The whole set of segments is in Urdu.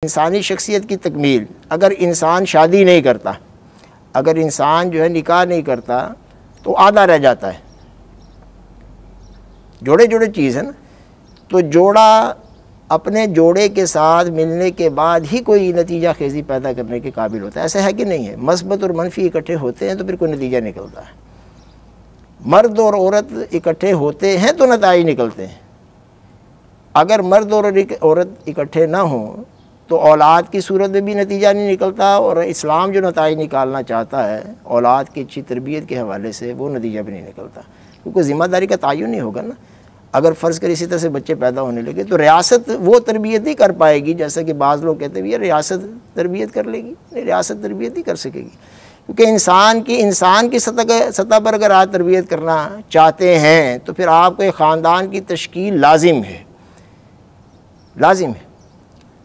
انسانی شخصیت کی تکمیل، اگر انسان شادی نہیں کرتا، اگر انسان جو ہے نکاح نہیں کرتا تو آدھا رہ جاتا ہے۔ جوڑے جوڑے چیز ہے نا، تو جوڑا اپنے جوڑے کے ساتھ ملنے کے بعد ہی کوئی نتیجہ خیزی پیدا کرنے کے قابل ہوتا ہے، ایسا ہے کہ نہیں ہے؟ مثبت اور منفی اکٹھے ہوتے ہیں تو پھر کوئی نتیجہ نکلتا ہے۔ مرد اور عورت اکٹھے ہوتے ہیں تو نتائج نکلتے ہیں۔ اگر مرد اور عورت اکٹھے نہ ہوں تو اولاد کی صورت میں بھی نتیجہ نہیں نکلتا، اور اسلام جو نتائج نکالنا چاہتا ہے اولاد کی اچھی تربیت کے حوالے سے وہ نتیجہ بھی نہیں نکلتا، کیونکہ ذمہ داری کا تعین نہیں ہوگا نا۔ اگر فرض کر اسی طرح سے بچے پیدا ہونے لگے تو ریاست وہ تربیت نہیں کر پائے گی، جیسا کہ بعض لوگ کہتے ہیں ریاست تربیت کر لے گی، نہیں، ریاست تربیت نہیں کر سکے گی، کیونکہ انسان کی سطح پر اگر آپ تربیت کرنا چاہتے ہیں تو پھر آپ کو ایک خاندان کی تشکیل لازم ہے۔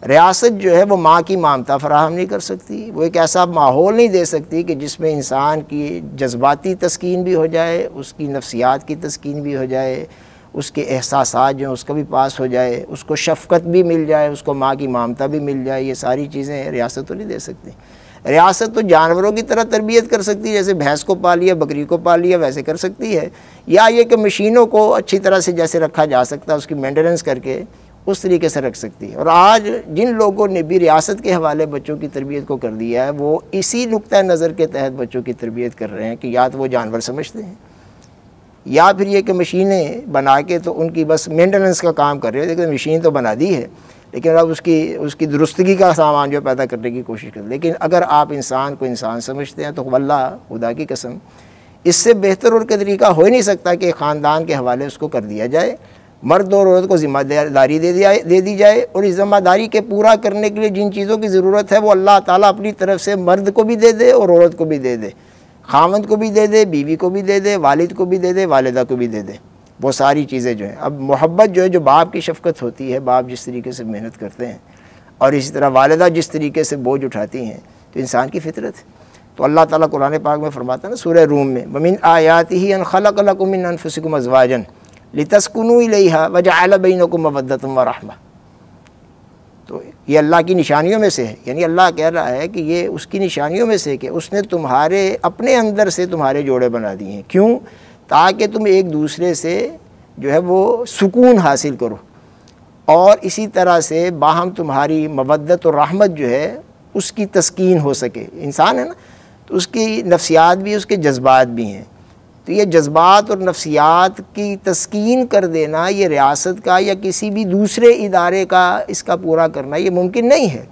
ریاست جو ہے وہ ماں کی ممتا فراہم نہیں کر سکتی، وہ ایک ایسا ماحول نہیں دے سکتی کہ جس میں انسان کی جذباتی تسکین بھی ہو جائے، اس کی نفسیات کی تسکین بھی ہو جائے، اس کے احساسات جو ہیں اس کا بھی پاس ہو جائے، اس کو شفقت بھی مل جائے، اس کو ماں کی ممتا بھی مل جائے۔ یہ ساری چیزیں ریاست تو نہیں دے سکتی۔ ریاست تو جانوروں کی طرح تربیت کر سکتی ہے، جیسے بھینس کو پال لیا، بکری کو پال لیا، ویسے کر سکتی ہے، یا یہ کہ مشینوں کو اچھی طرح سے جیسے رکھا جا سکتا ہے اس کی مینٹیننس کر کے اس طریقے سے رکھ سکتی ہے۔ اور آج جن لوگوں نے بھی ریاست کے حوالے بچوں کی تربیت کو کر دیا ہے وہ اسی نقطہ نظر کے تحت بچوں کی تربیت کر رہے ہیں کہ یا تو وہ جانور سمجھتے ہیں، یا پھر یہ کہ مشینیں بنا کے تو ان کی بس مینٹیننس کا کام کر رہے ہیں، لیکن مشین تو بنا دی ہے، لیکن اب اس کی درستگی کا سامان جو پیدا کرنے کی کوشش کرتے ہیں۔ لیکن اگر آپ انسان کو انسان سمجھتے ہیں تو واللہ خدا کی قسم اس سے بہتر اور کا طریقہ ہو ہی نہیں سکتا کہ خاندان کے حوالے اس کو کر دیا جائے، مرد اور عورت کو ذمہ داری دے دی جائے، اور اس ذمہ داری کے پورا کرنے کے لیے جن چیزوں کی ضرورت ہے وہ اللہ تعالیٰ اپنی طرف سے مرد کو بھی دے دے اور عورت کو بھی دے دے، خاوند کو بھی دے دے، بیوی کو بھی دے دے، والد کو بھی دے دے، والدہ کو بھی دے دے، وہ ساری چیزیں جو ہیں۔ اب محبت جو ہے، جو باپ کی شفقت ہوتی ہے، باپ جس طریقے سے محنت کرتے ہیں، اور اسی طرح والدہ جس طریقے سے بوجھ اٹھاتی ہیں، تو انسان کی فطرت ہے۔ تو اللہ تعالیٰ قرآن پاک میں فرماتا ہے نا سورہ روم میں، وَمِنْ آیَاتِهِ أَنْ خَلَقَ لَكُم مِّنْ أَنفُسِكُمْ أَزْوَاجًا لِتَسْكُنُوا إِلَيْهَا وَجَعَلَ بَيْنَكُم مَّوَدَّةً وَرَحْمَةً۔ تو یہ اللہ کی نشانیوں میں سے ہے، یعنی اللہ کہہ رہا ہے کہ یہ اس کی نشانیوں میں سے کہ اس نے تمہارے اپنے اندر سے تمہارے جوڑے بنا دیے ہیں۔ کیوں؟ تاکہ تم ایک دوسرے سے جو ہے وہ سکون حاصل کرو، اور اسی طرح سے باہم تمہاری مودت اور رحمت جو ہے اس کی تسکین ہو سکے۔ انسان ہے نا، تو اس کی نفسیات بھی، اس کے جذبات بھی ہیں، تو یہ جذبات اور نفسیات کی تسکین کر دینا یہ ریاست کا یا کسی بھی دوسرے ادارے کا اس کا پورا کرنا یہ ممکن نہیں ہے۔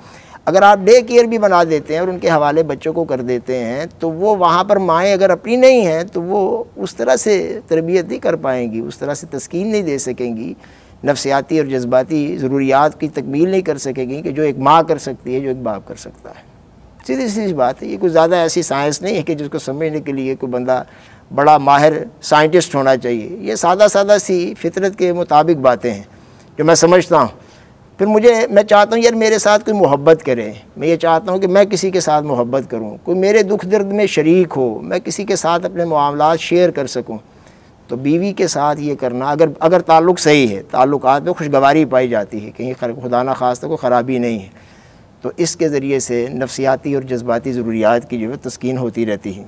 اگر آپ ڈے کیئر بھی بنا دیتے ہیں اور ان کے حوالے بچوں کو کر دیتے ہیں تو وہ وہاں پر مائیں اگر اپنی نہیں ہیں تو وہ اس طرح سے تربیت نہیں کر پائیں گی، اس طرح سے تسکین نہیں دے سکیں گی، نفسیاتی اور جذباتی ضروریات کی تکمیل نہیں کر سکے گی کہ جو ایک ماں کر سکتی ہے، جو ایک باپ کر سکتا ہے۔ سیدھی سی بات ہے، یہ کوئی زیادہ ایسی سائنس نہیں ہے کہ جس کو سمجھنے کے لیے کوئی بندہ بڑا ماہر سائنٹسٹ ہونا چاہیے۔ یہ سادہ سی فطرت کے مطابق باتیں ہیں جو میں سمجھتا ہوں۔ پھر میں چاہتا ہوں یار میرے ساتھ کوئی محبت کرے، میں یہ چاہتا ہوں کہ میں کسی کے ساتھ محبت کروں، کوئی میرے دکھ درد میں شریک ہو، میں کسی کے ساتھ اپنے معاملات شیئر کر سکوں۔ تو بیوی کے ساتھ یہ کرنا اگر تعلق صحیح ہے، تعلقات میں خوشگواری پائی جاتی ہے، کہیں خدا نہ خواستہ کوئی خرابی نہیں ہے، تو اس کے ذریعے سے نفسیاتی اور جذباتی ضروریات کی جو ہے تسکین ہوتی رہتی ہے۔